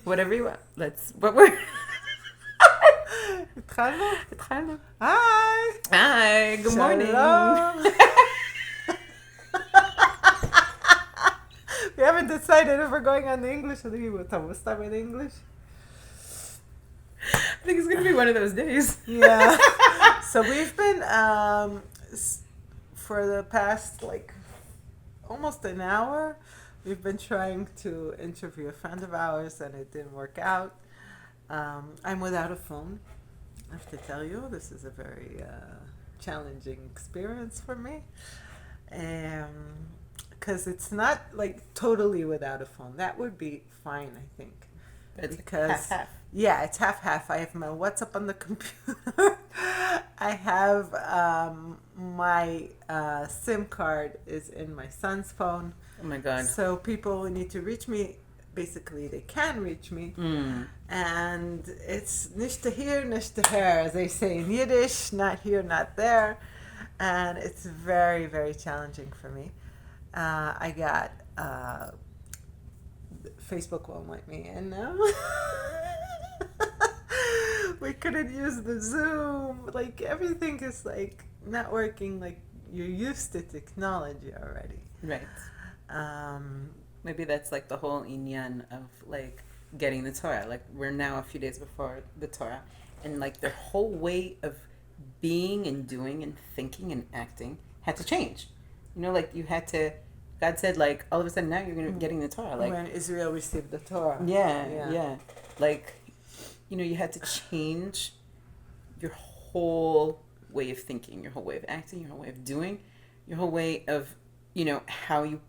Whatever you want. But we're... התחלנו? התחלנו. היי! Hi, good morning. Shalom. We haven't decided if we're going on the English or the Hebrew. We'll start with English. I think it's going to be one of those days. Yeah. So we've been, for the past, almost an hour, we've been trying to interview a friend of ours, and it didn't work out. I'm without a phone, I have to tell you. This is a very challenging experience for me. Because it's not totally without a phone. That would be fine, I think. Because half. Yeah, it's half. I have my WhatsApp on the computer. I have my SIM card is in my son's phone. Oh my God. So people need to reach me. Basically, they can reach me. And it's nicht here, nicht her, as they say in Yiddish, not here, not there. And it's very, very challenging for me. I got Facebook won't let me in now. We couldn't use the Zoom. Everything is not working. You're used to technology already. Right. Maybe that's the whole inyan of getting the Torah. We're now a few days before the Torah, and their whole way of being and doing and thinking and acting had to change. You had to. God said, all of a sudden now you're going to be getting the Torah. When Israel received the Torah. Yeah. You had to change your whole way of thinking, your whole way of acting, your whole way of doing, your whole way of, how you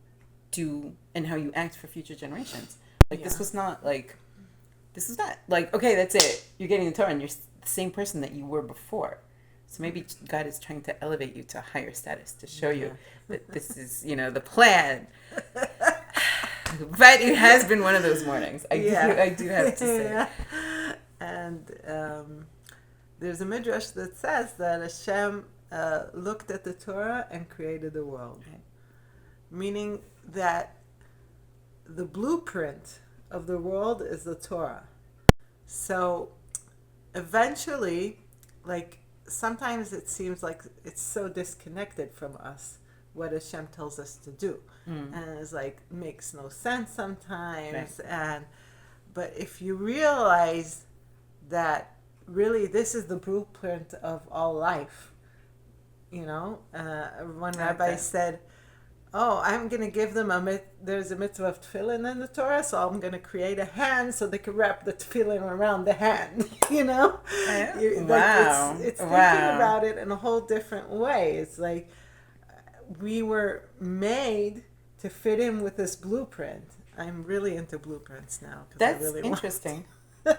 do and how you act for future generations. This was not okay, that's it. You're getting the Torah and you're the same person that you were before. So maybe God is trying to elevate you to a higher status to show you that this is, the plan. But it has been one of those mornings. I do have to say. Yeah. And there's a midrash that says that Hashem looked at the Torah and created the world. Right. Meaning that the blueprint of the world is the Torah. So eventually, sometimes it seems like it's so disconnected from us, what Hashem tells us to do. And it's makes no sense sometimes. Right. But if you realize that really this is the blueprint of all life, one rabbi said, I'm going to give them there's a mitzvah of tefillin in the Torah, so I'm going to create a hand so they can wrap the tefillin around the hand, Wow. It's thinking about it in a whole different way. It's we were made to fit in with this blueprint. I'm really into blueprints now. That's interesting. Because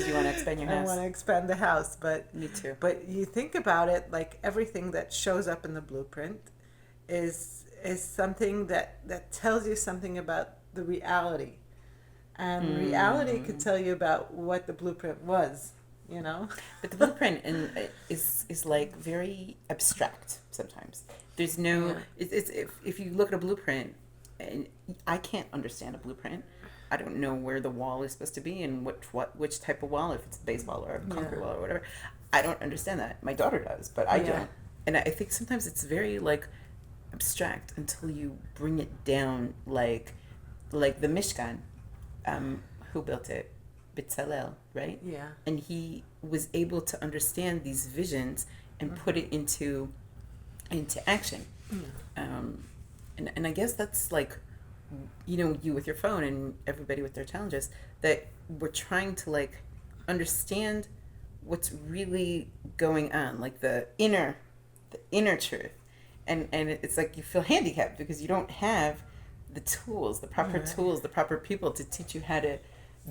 you want to expand your house. I want to expand the house, but me too. But you think about it, everything that shows up in the blueprint is something that tells you something about the reality, and reality could tell you about what the blueprint was. But the blueprint is very abstract sometimes. There's no. It's if you look at a blueprint, and I can't understand a blueprint. I don't know where the wall is supposed to be and which type of wall, if it's a baseball or a concrete wall or whatever. I don't understand that. My daughter does, but I don't. And I think sometimes it's very abstract until you bring it down, like the Mishkan. Who built it? Bitzalel, right? Yeah. And he was able to understand these visions and put it into action. And I guess that's you with your phone and everybody with their challenges, that we're trying to understand what's really going on, the inner truth, and it's you feel handicapped because you don't have the tools, the proper tools, the proper people to teach you how to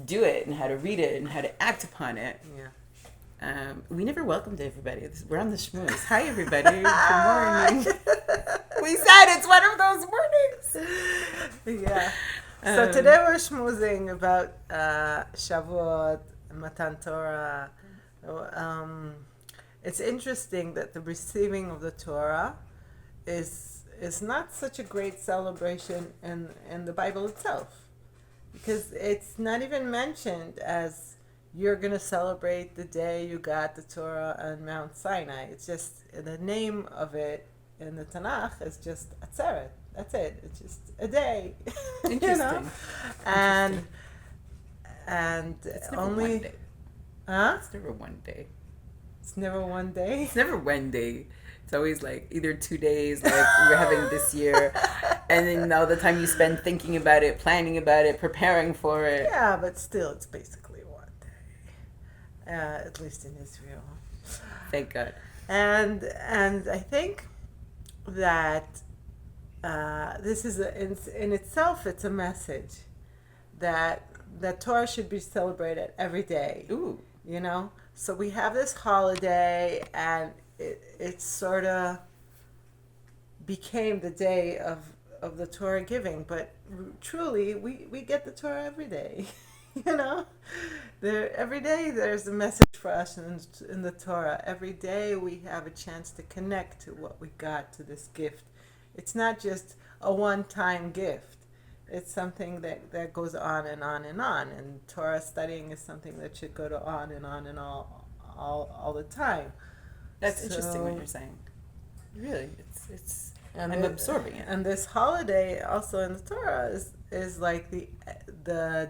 do it and how to read it and how to act upon it. We never welcomed everybody. We're on the Shmooze. Hi everybody. Good morning. We said it's one of those mornings. Yeah. So today we're schmoozing about Shavuot, Matan Torah. It's interesting that the receiving of the Torah is not such a great celebration in the Bible itself. because it's not even mentioned as you're going to celebrate the day you got the Torah on Mount Sinai. It's just the name of it in the Tanakh is just Atzeret. That's it. It's just a day. Interesting. You know? And It's never only one day. Huh? It's never one day. It's never one day. It's never one day. It's always like either 2 days, like we're having this year, and then all the time you spend thinking about it, planning about it, preparing for it. Yeah, but still, it's basically one day, at least in Israel. Thank God. And I think that this is in itself, it's a message that Torah should be celebrated every day. Ooh. You know, so we have this holiday, and it sort of became the day of the Torah giving, but truly we get the Torah every day. You know, every day there's a message for us in the Torah. Every day we have a chance to connect to what we got, to this gift. It's not just a one-time gift. It's something that goes on and on and on. And Torah studying is something that should go on and on and all the time. That's interesting what you're saying. Really, it's. I'm And absorbing it. And this holiday also in the Torah is like the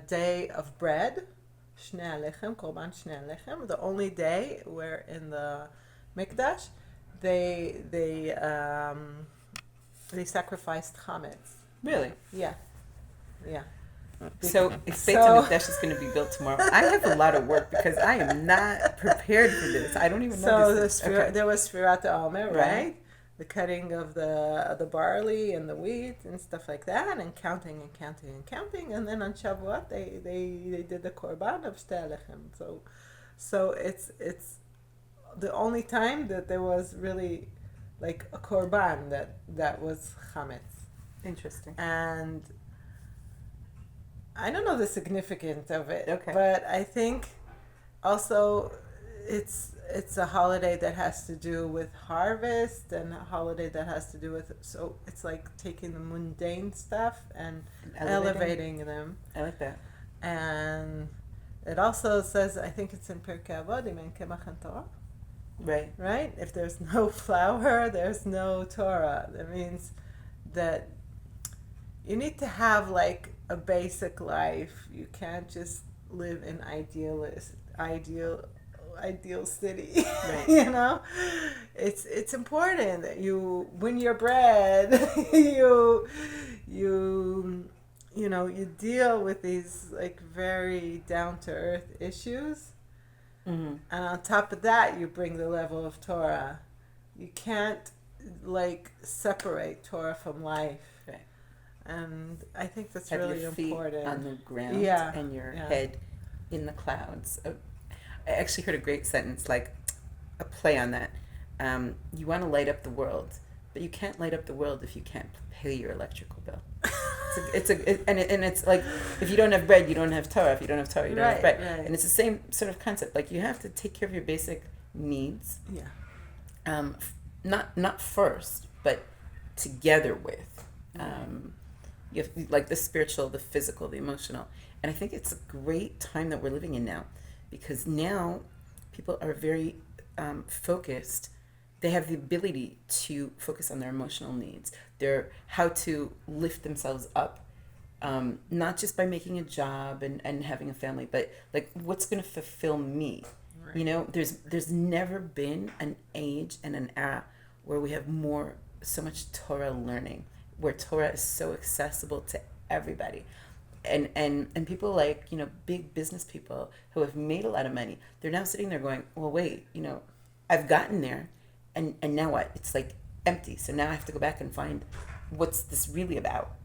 day of bread, Shnei Alechem, Korban Shnei Alechem, the only day where in the Mikdash they sacrificed chametz. Really? Yeah. So if Beit HaMikdash is going to be built tomorrow, I have a lot of work because I am not prepared for this. I don't even know this. There was Sfirat HaOmer, right? Right. The cutting of the barley and the wheat and stuff like that, and counting and counting and counting, and then on Shavuot they did the korban of Shtei Alechem. So it's the only time that there was really like a korban that was chametz. Interesting. And I don't know the significance of it, Okay. but I think also it's a holiday that has to do with harvest, and a holiday that has to do with, so it's like taking the mundane stuff and elevating them. I like that. And it also says, I think it's in Pirkei Avot, Im en kemach en Torah. Right. Right? If there's no flour, there's no Torah. That means that you need to have like a basic life. You can't just live in ideal city. Right. You know, it's important that you win your bread. you deal with these like very down to earth issues. Mm-hmm. And on top of that, you bring the level of Torah. You can't like separate Torah from life. Right. And I think that's Have really your feet important. on the ground, Yeah, and your yeah. head in the clouds. I actually heard a great sentence, like a play on that. You want to light up the world, but you can't light up the world if you can't pay your electrical bill. It's like, if you don't have bread, you don't have Torah. If you don't have Torah, you don't have bread. Right. And it's the same sort of concept. Like, you have to take care of your basic needs. Yeah. Not first, but together with. You have, like, the spiritual, the physical, the emotional. And I think it's a great time that we're living in now, because now people are very focused. They have the ability to focus on their emotional needs, how to lift themselves up, not just by making a job and having a family, but like, what's going to fulfill me. Right. You know, there's never been an age and an era where we have so much Torah learning, where Torah is so accessible to everybody. And people like, you know, big business people who have made a lot of money, they're now sitting there going, well, wait, you know, I've gotten there, and now what? It's like empty. So now I have to go back and find what's this really about.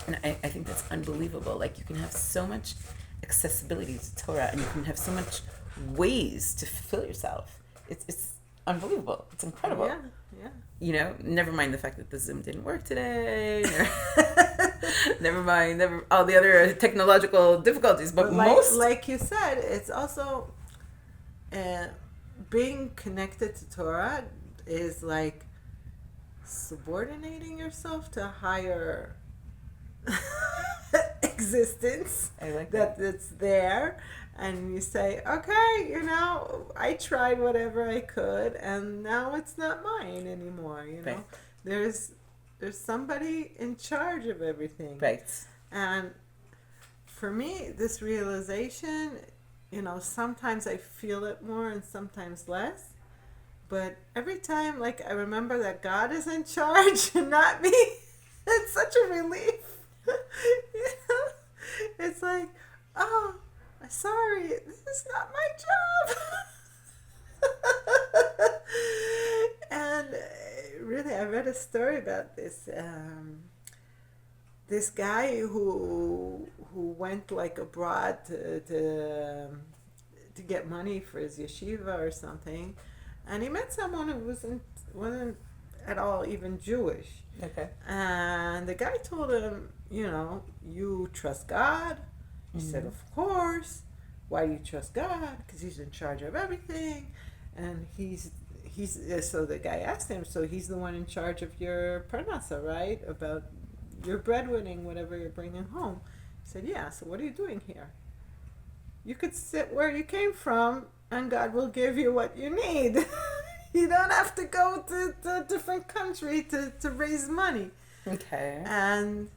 And I think that's unbelievable. Like, you can have so much accessibility to Torah, and you can have so much ways to fulfill yourself. It's unbelievable. It's incredible. Yeah. You know, never mind the fact that the Zoom didn't work today. Never mind all the other technological difficulties. But like you said, it's also being connected to Torah is like subordinating yourself to higher existence. I like that it's there, and you say, okay, I tried whatever I could, and now it's not mine anymore. Right. There's somebody in charge of everything. Right. And for me, this realization, sometimes I feel it more and sometimes less. But every time, like, I remember that God is in charge and not me, it's such a relief. It's like, oh, sorry, this is not my job. And really, I read a story about this. This guy who went like abroad to get money for his yeshiva or something, and he met someone who wasn't at all even Jewish. Okay. And the guy told him, you trust God? He said, of course. Why do you trust God? Because he's in charge of everything. And so the guy asked him, so he's the one in charge of your parnasa, right? About your breadwinning, whatever you're bringing home. He said, yeah, so what are you doing here? You could sit where you came from, and God will give you what you need. You don't have to go to a different country to raise money. Okay. And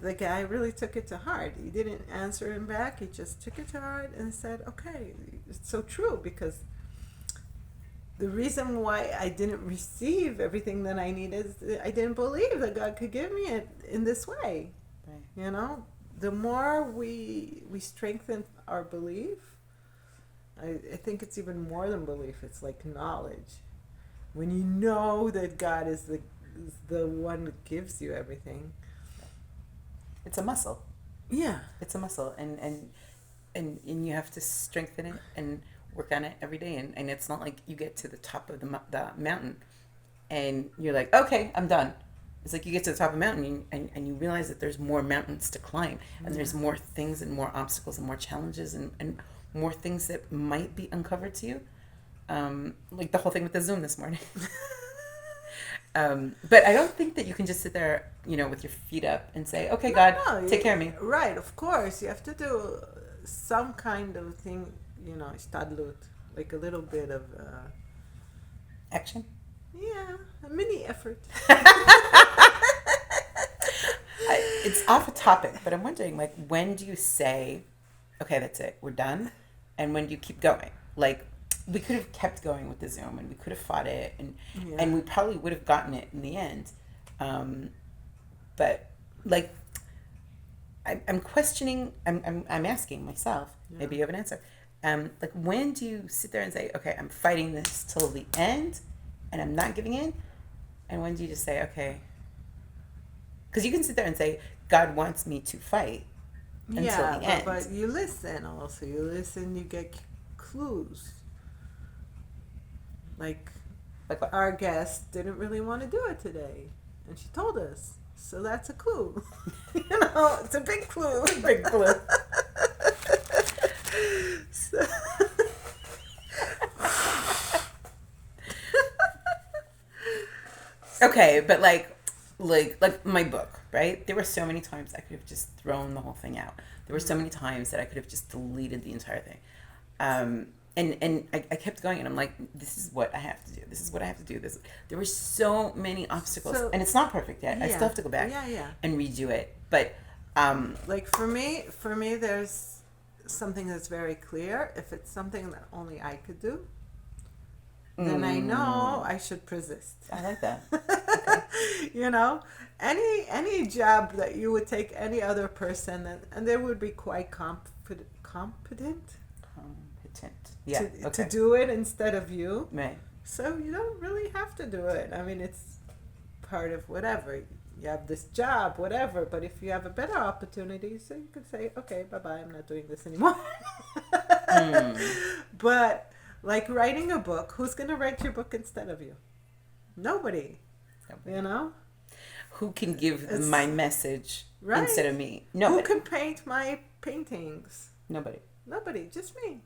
the guy really took it to heart. He didn't answer him back. He just took it to heart and said, okay, it's so true, because the reason why I didn't receive everything that I needed is I didn't believe that God could give me it in this way. Right. The more we strengthen our belief, I think it's even more than belief. It's like knowledge. When you know that God is the one that gives you everything. It's a muscle. Yeah. It's a muscle, and you have to strengthen it and work on it every day. And it's not like you get to the top of the mountain and you're like, okay, I'm done. It's like you get to the top of the mountain and you realize that there's more mountains to climb, and there's more things and more obstacles and more challenges and more things that might be uncovered to you. Like the whole thing with the Zoom this morning. But I don't think that you can just sit there, with your feet up and say, okay, God, take care of me. Right, of course. You have to do some kind of thing, istadlut, like a little bit of... Action? Yeah, a mini effort. It's off a topic, but I'm wondering, like, when do you say, okay, that's it, we're done? And when do you keep going? Like, we could have kept going with the Zoom, and we could have fought it, and we probably would have gotten it in the end. But, like, I'm questioning, I'm asking myself, maybe you have an answer. Like, when do you sit there and say, okay, I'm fighting this till the end, and I'm not giving in? And when do you just say, okay? Because you can sit there and say, God wants me to fight until the end. But you listen also. You get clues. Like what? Our guest didn't really want to do it today, and she told us. So that's a clue. It's a big clue. Big clue. Okay, but like my book, right? There were so many times I could have just thrown the whole thing out. There were so many times that I could have just deleted the entire thing. And I kept going, and I'm like, this is what I have to do. This is what I have to do. There were so many obstacles, and it's not perfect yet. I still have to go back and redo it. But like for me, there's something that's very clear. If it's something that only I could do, then I know I should persist. I like that. Okay. Any job that you would take any other person, and they would be quite competent. Yeah. To do it instead of you. Right. So you don't really have to do it. I mean, it's part of whatever. You have this job, whatever. But if you have a better opportunity, so you could say, okay, bye-bye, I'm not doing this anymore. But like writing a book, who's going to write your book instead of you? Nobody. Who can give my message instead of me? Nobody. Who can paint my paintings? Nobody, just me.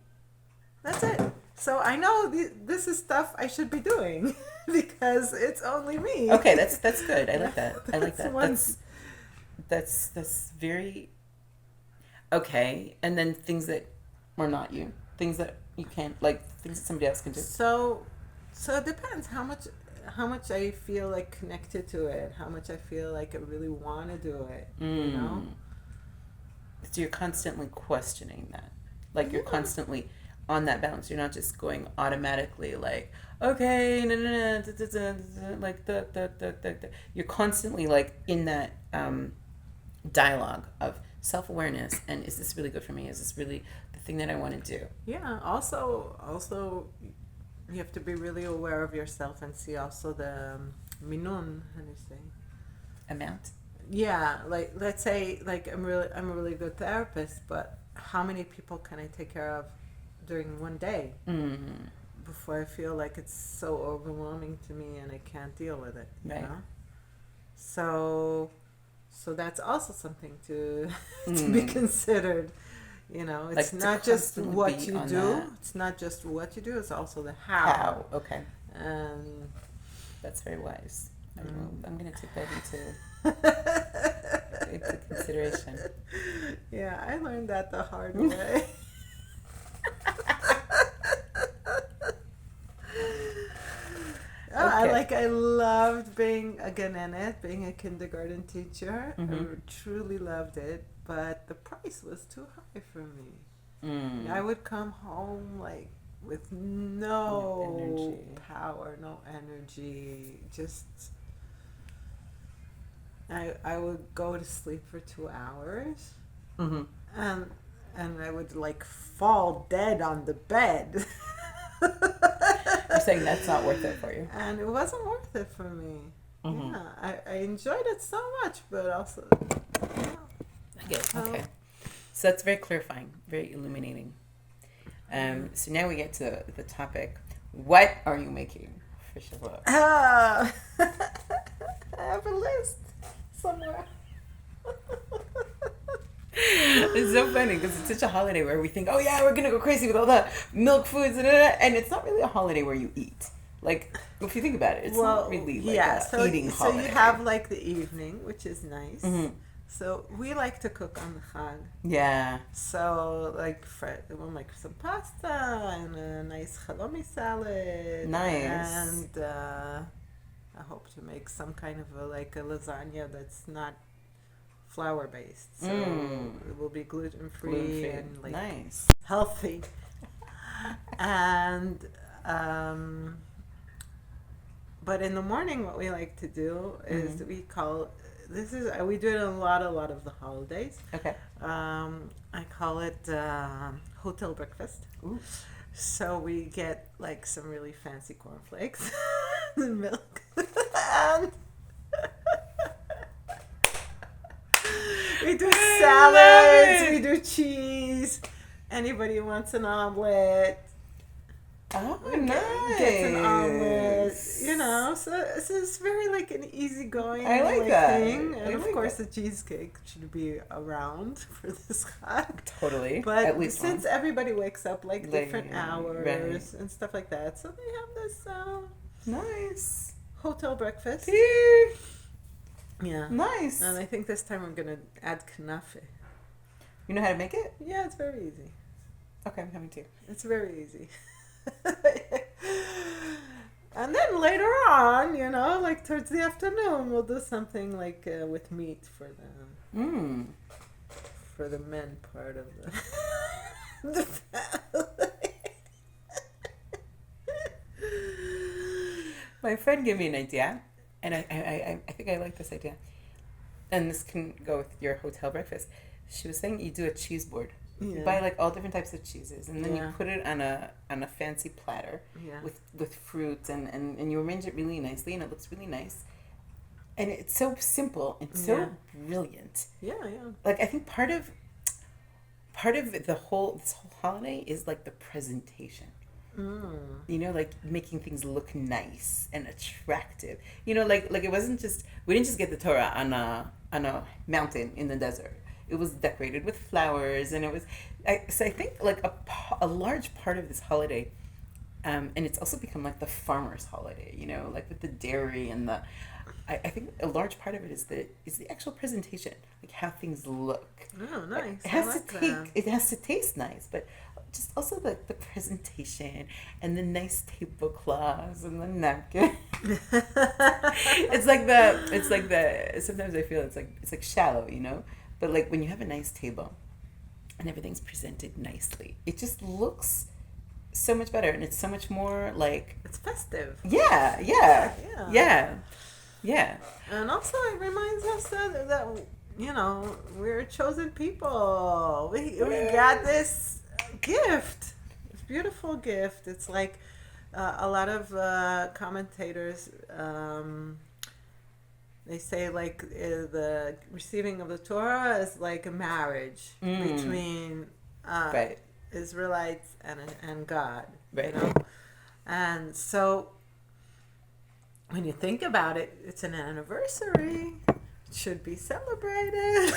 That's it. So I know this is stuff I should be doing because it's only me. Okay, that's good. I like that. I like that. That's very okay, and then things that are not you, things that you can't, like things that somebody else can do. So it depends how much I feel like connected to it, how much I feel like I really want to do it. You know. So you're constantly questioning that, like you're constantly on that balance. You're not just going automatically like, okay, no, no, no, da, da, da, da, like the. You're constantly like in that dialogue of self-awareness, and is this really good for me? Is this really the thing that I want to do? Yeah. Also, you have to be really aware of yourself and see also the minun. How do you say? Amount. Yeah, like let's say like I'm a really good therapist, but how many people can I take care of during one day before I feel like it's so overwhelming to me and I can't deal with it, you Right. know? So that's also something to to be considered. You know, it's Like not just what you do. That. It's not just what you do. It's also the how. How? Okay. And That's very wise. I'm going to take that into consideration. Yeah, I learned that the hard way. Okay. I loved being a genenet, being a kindergarten teacher. I truly loved it, but the price was too high for me. I would come home like with no power, no energy. Just I would go to sleep for 2 hours, and I would like fall dead on the bed. You're saying that's not worth it for you. And it wasn't worth it for me. Yeah, I enjoyed it so much, but also, yeah. I get it. Okay. So that's very clarifying, very illuminating. So now we get to the topic. What are you making for Shavuot? I have a list somewhere. It's so funny because it's such a holiday where we think, oh yeah, we're gonna go crazy with all the milk foods, and it's not really a holiday where you eat. Like, if you think about it, it's not really like a eating holiday. So you have like the evening, which is nice. So we like to cook on the Chag. Yeah. So like we'll make some pasta and a nice halloumi salad. Nice. And I hope to make some kind of a lasagna that's not flour based. So it will be gluten free and like nice, healthy. And but in the morning, what we like to do is we do it a lot of the holidays. Okay. I call it hotel breakfast. Ooh. So we get like some really fancy cornflakes and milk, and we do salads, we do cheese. Anybody wants an omelet? Oh, nice. Gets an omelet, you know. So it's very like an easygoing thing, and of course the cheesecake should be around for this Chag. Totally. But at least since everybody wakes up like different hours right. and stuff like that, so they have this nice hotel breakfast. Yeah. Nice. And I think this time I'm gonna add knafe. You know how to make it? Yeah, it's very easy. Okay, I'm coming too. It's very easy. And then later on, you know, like towards the afternoon, we'll do something like with meat for the men part of the family. My friend gave me an idea, and I think I like this idea. And this can go with your hotel breakfast. She was saying you do a cheese board. Yeah. You buy like all different types of cheeses, and then you put it on a fancy platter with fruits, and you arrange it really nicely, and it looks really nice. And it's so simple and so brilliant. Yeah. Like I think part of this whole holiday is like the presentation. You know, like making things look nice and attractive. You know, like it wasn't just, we didn't just get the Torah on a mountain in the desert. It was decorated with flowers, and it was. So I think like a large part of this holiday, and it's also become like the farmers' holiday. You know, like with the dairy and the I think a large part of it is the actual presentation, like how things look. Oh, nice. It has it has to taste nice, but just also the presentation and the nice tablecloths and the napkin. It's like the sometimes I feel it's like shallow, you know? But like when you have a nice table and everything's presented nicely, it just looks so much better, and it's so much more like it's festive. Yeah. And also, it reminds us that you know, we're chosen people. We got this gift, this beautiful gift. It's like a lot of commentators. They say like the receiving of the Torah is like a marriage between right. Israelites and God, right. you know? And so when you think about it, it's an anniversary. It should be celebrated.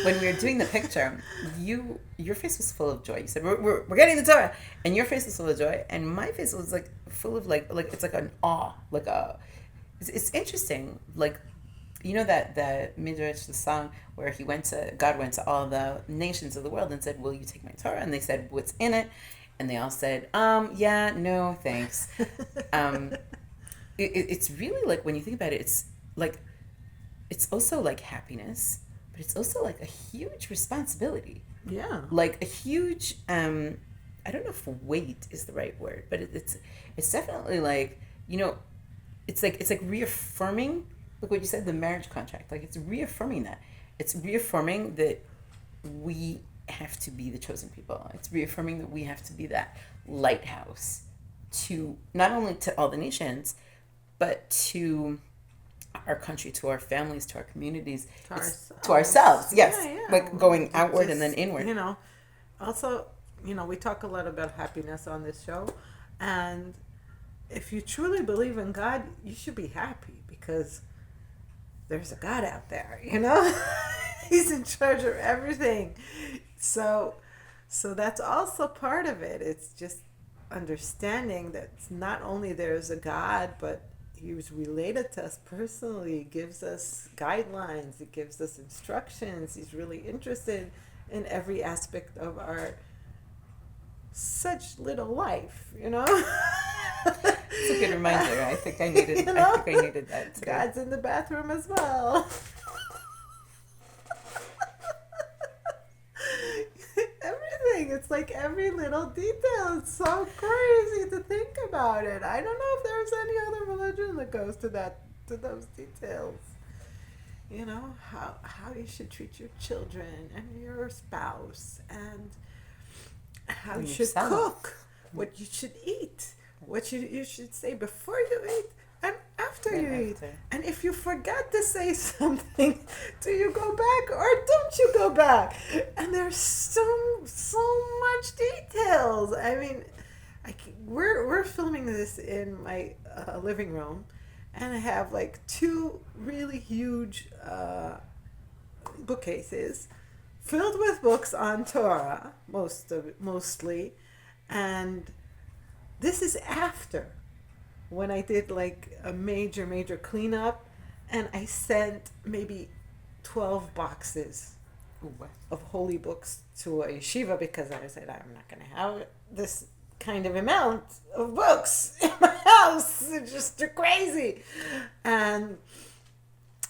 When we were doing the picture, your face was full of joy. You said, we're getting the Torah. And your face was full of joy. And my face was like full of like it's like an awe. Like it's interesting. Like, you know that Midrash, the song where God went to all the nations of the world and said, will you take my Torah? And they said, what's in it? And they all said, yeah, no, thanks. It's really like, when you think about it, it's like, it's also like happiness, but it's also like a huge responsibility. Yeah. Like a huge, I don't know if weight is the right word, but it's definitely like, you know, it's like reaffirming, like what you said, the marriage contract. Like it's reaffirming that. It's reaffirming that we have to be the chosen people. It's reaffirming that we have to be that lighthouse to not only to all the nations, but to our country, to our families, to our communities, to ourselves. Yes, like going outward and then inward. You know, also, you know, we talk a lot about happiness on this show, and if you truly believe in God, you should be happy because there's a God out there. You know, He's in charge of everything. So that's also part of it. It's just understanding that not only there's a God, but He's related to us personally. He gives us guidelines. He gives us instructions. He's really interested in every aspect of our such little life, you know? It's a good reminder. I think I needed that today. God's in the bathroom as well. Everything. It's like every little detail. It's so crazy to think about it. I don't know if there's any other religion that goes to those details. You know, how you should treat your children and your spouse, and how you should cook, what you should eat, what you should say before you eat and after you eat. And if you forgot to say something, do you go back or don't you go back? And there's so much details. I mean, we're filming this in my living room, and I have like two really huge bookcases filled with books on Torah, mostly, and this is after when I did like a major cleanup, and I sent maybe 12 boxes of holy books to a yeshiva because I said I'm not going to have this kind of amount of books in my house. It's just crazy. And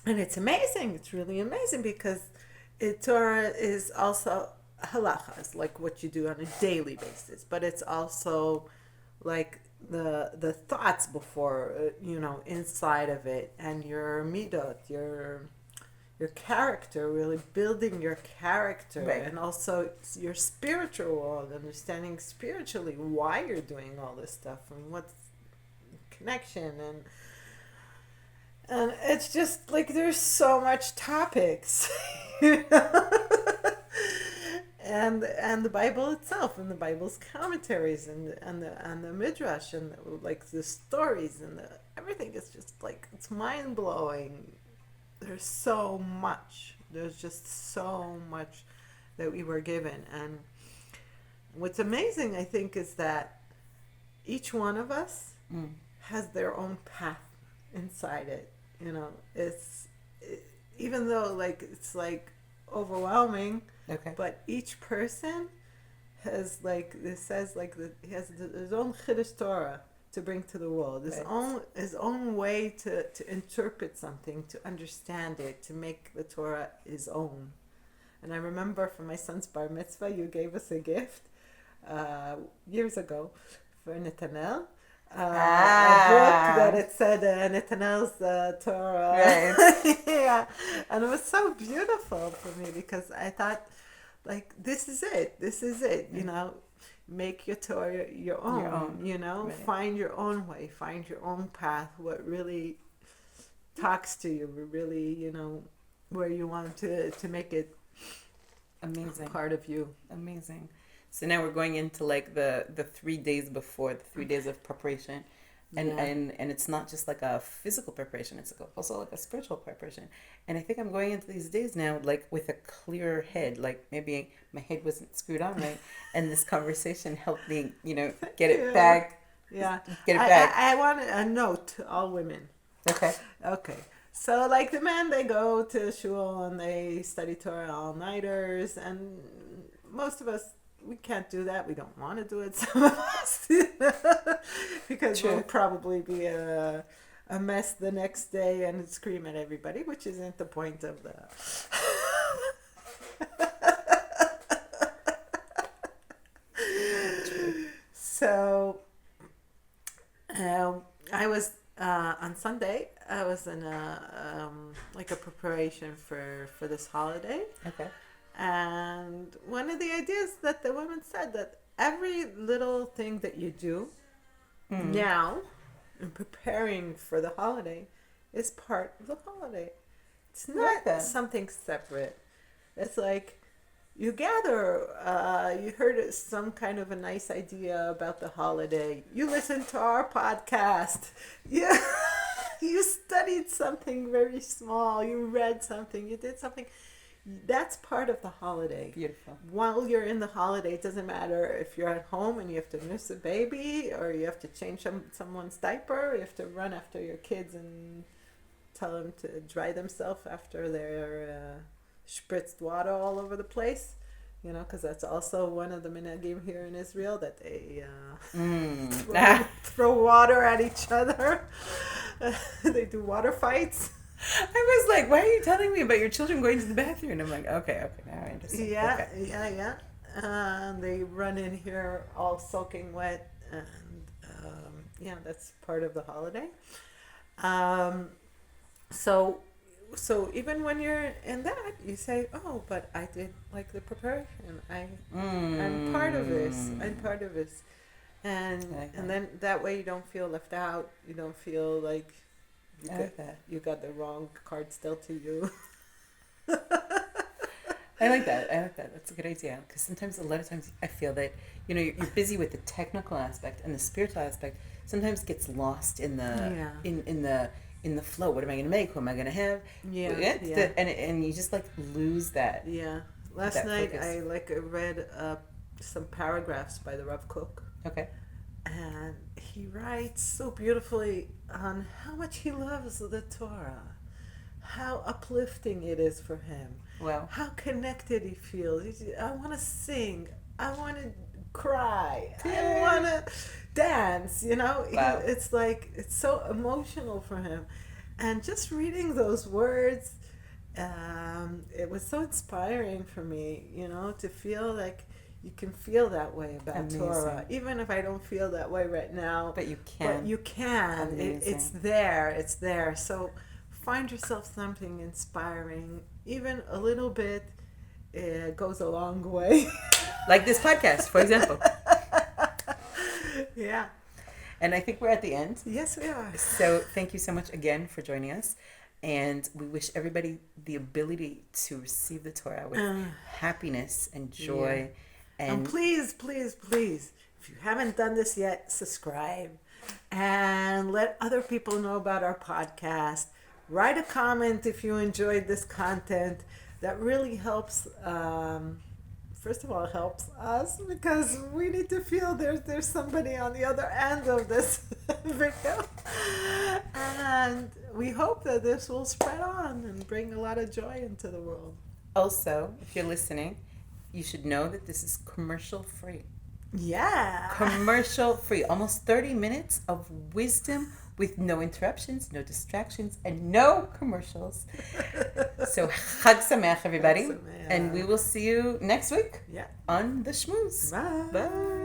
it's amazing. It's really amazing because Torah is also halachas, like what you do on a daily basis, but it's also like the thoughts before, you know, inside of it, and your midot, your character, really building your character, right. And also your spiritual world, understanding spiritually why you're doing all this stuff and what's connection, and it's just like there's so much topics, you know? And the Bible itself, and the Bible's commentaries, and the midrash, and like the stories, and everything is just like, it's mind blowing. There's so much. There's just so much that we were given, and what's amazing, I think, is that each one of us has their own path inside it. Even though like it's like overwhelming, Okay. but each person has like it says like he has his own Chiddush Torah to bring to the world, his own way to interpret something, to understand it, to make the Torah his own. And I remember for my son's bar mitzvah, you gave us a gift years ago for Netanel. A book that it said Netanel's Torah. Right. Yeah. And it was so beautiful for me because I thought, like, this is it. Make your Torah your own. Right. Find your own way, find your own path, what really talks to you, really, where you want to make it Amazing. part of you. Amazing. So now we're going into like the 3 days before, the 3 days of preparation. And it's not just like a physical preparation, it's also like a spiritual preparation. And I think I'm going into these days now like with a clearer head, like maybe my head wasn't screwed on right, and this conversation helped me, get it back. Yeah. Get it back. I want a note to all women. Okay. So like the men, they go to shul and they study Torah all-nighters, and most of us, we can't do that. We don't want to do it, some of us, because we'll probably be a mess the next day and scream at everybody, which isn't the point of the... So, I was, on Sunday, I was in a preparation for this holiday. Okay. And one of the ideas that the women said that every little thing that you do now in preparing for the holiday is part of the holiday. It's not something separate. It's like you gather, you heard some kind of a nice idea about the holiday. You listened to our podcast. Yeah. You studied something very small. You read something. You did something. That's part of the holiday. Beautiful. While you're in the holiday, it doesn't matter if you're at home and you have to nurse a baby, or you have to change someone's diaper, or you have to run after your kids and tell them to dry themselves after they're spritzed water all over the place. Because that's also one of the minhagim here in Israel, that they throw water at each other. They do water fights. I was like, why are you telling me about your children going to the bathroom? And I'm like, okay, now I understand. Yeah. They run in here all soaking wet, and that's part of the holiday. So even when you're in that, you say, oh, but I did like the preparation. I'm part of this. And then that way you don't feel left out. You don't feel like you got the wrong card dealt to you. I like that. That's a good idea. Because a lot of times, I feel that you're busy with the technical aspect, and the spiritual aspect sometimes gets lost in the in the flow. What am I going to make? Who am I going to have? And you just like lose that. Yeah. Last night I read some paragraphs by the Rav Kook. Okay. And he writes so beautifully on how much he loves the Torah, how uplifting it is for him. Wow. How connected he feels. I want to sing. I want to cry. I want to dance. Wow. It's like, it's so emotional for him. And just reading those words, it was so inspiring for me, to feel like you can feel that way about Torah, even if I don't feel that way right now. But you can. But you can. It's there. So find yourself something inspiring, even a little bit. It goes a long way. Like this podcast, for example. Yeah. And I think we're at the end. Yes, we are. So thank you so much again for joining us. And we wish everybody the ability to receive the Torah with happiness and joy. Yeah. And please, please, please, if you haven't done this yet, subscribe and let other people know about our podcast. Write a comment if you enjoyed this content. That really helps first of all, it helps us because we need to feel there's somebody on the other end of this video. And we hope that this will spread on and bring a lot of joy into the world. Also, if you're listening, you should know that this is commercial free. Yeah. Commercial free. Almost 30 minutes of wisdom with no interruptions, no distractions, and no commercials. So, Chag Sameach, everybody. Chag Sameach. And we will see you next week Yeah. on the Shmooze. Bye. Bye.